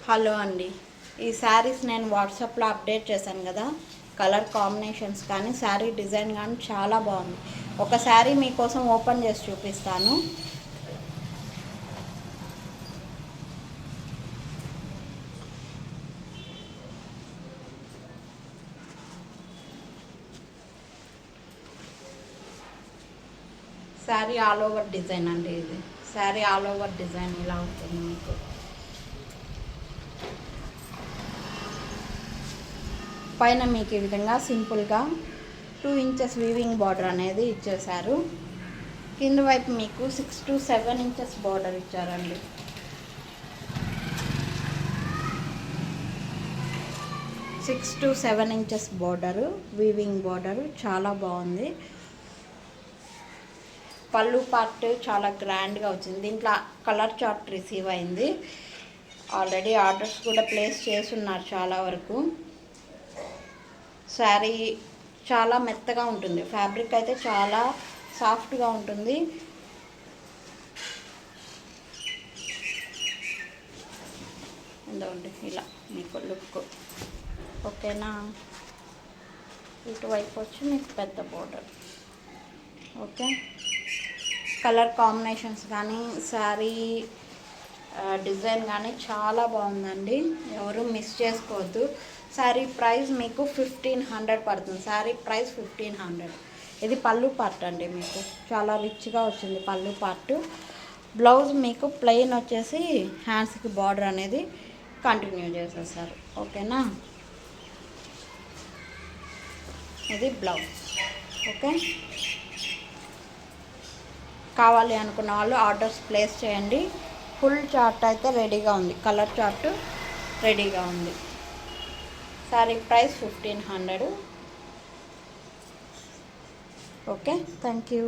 Hello అండి, ఈ శారీస్ నేను వాట్సాప్లో అప్డేట్ చేశాను కదా. కలర్ కాంబినేషన్స్ కానీ శారీ డిజైన్ కానీ చాలా బాగుంది. ఒక శారీ మీకోసం ఓపెన్ చేసి చూపిస్తాను. శారీ ఆల్ ఓవర్ డిజైన్ అండి. ఇది శారీ ఆల్ ఓవర్ డిజైన్ ఇలా ఉంటుంది మీకు. పైన మీకు ఈ విధంగా సింపుల్గా 2 ఇంచెస్ వీవింగ్ బార్డర్ అనేది ఇచ్చేశారు. కింద వైపు మీకు 6 to 7 ఇంచెస్ బార్డర్ ఇచ్చారండి. Six to 7 inches border, weaving border చాలా బాగుంది. పళ్ళు పార్ట్ చాలా గ్రాండ్గా వచ్చింది. దీంట్లో కలర్ చార్ట్ రిసీవ్ అయింది. ఆల్రెడీ ఆర్డర్స్ కూడా ప్లేస్ చేస్తున్నారు చాలా వరకు. శారీ చాలా మెత్తగా ఉంటుంది. ఫ్యాబ్రిక్ అయితే చాలా సాఫ్ట్గా ఉంటుంది. ఎందుకంటే ఇలా మీకు లుక్ ఓకేనా. ఇటువైపు వచ్చి మీకు పెద్ద బోర్డర్. ఓకే, కలర్ కాంబినేషన్స్ కానీ శారీ డిజైన్ కానీ చాలా బాగుందండి. ఎవరు మిస్ చేసుకోవద్దు. శారీ ప్రైస్ మీకు 1500 పడుతుంది. శారీ ప్రైస్ 1500. ఇది పళ్ళు పార్ట్ అండి. మీకు చాలా రిచ్గా వచ్చింది పళ్ళు పార్ట్. బ్లౌజ్ మీకు ప్లెయిన్ వచ్చేసి హ్యాండ్స్కి బార్డర్ అనేది కంటిన్యూ చేసేసారు. ఓకేనా, ఇది బ్లౌజ్. ఓకే, కావాలి అనుకున్న వాళ్ళు ఆర్డర్స్ ప్లేస్ చేయండి. ఫుల్ చార్ట్ అయితే రెడీగా ఉంది. కలర్ చార్ట్ రెడీగా ఉంది. Sari price 1500. Okay, thank you.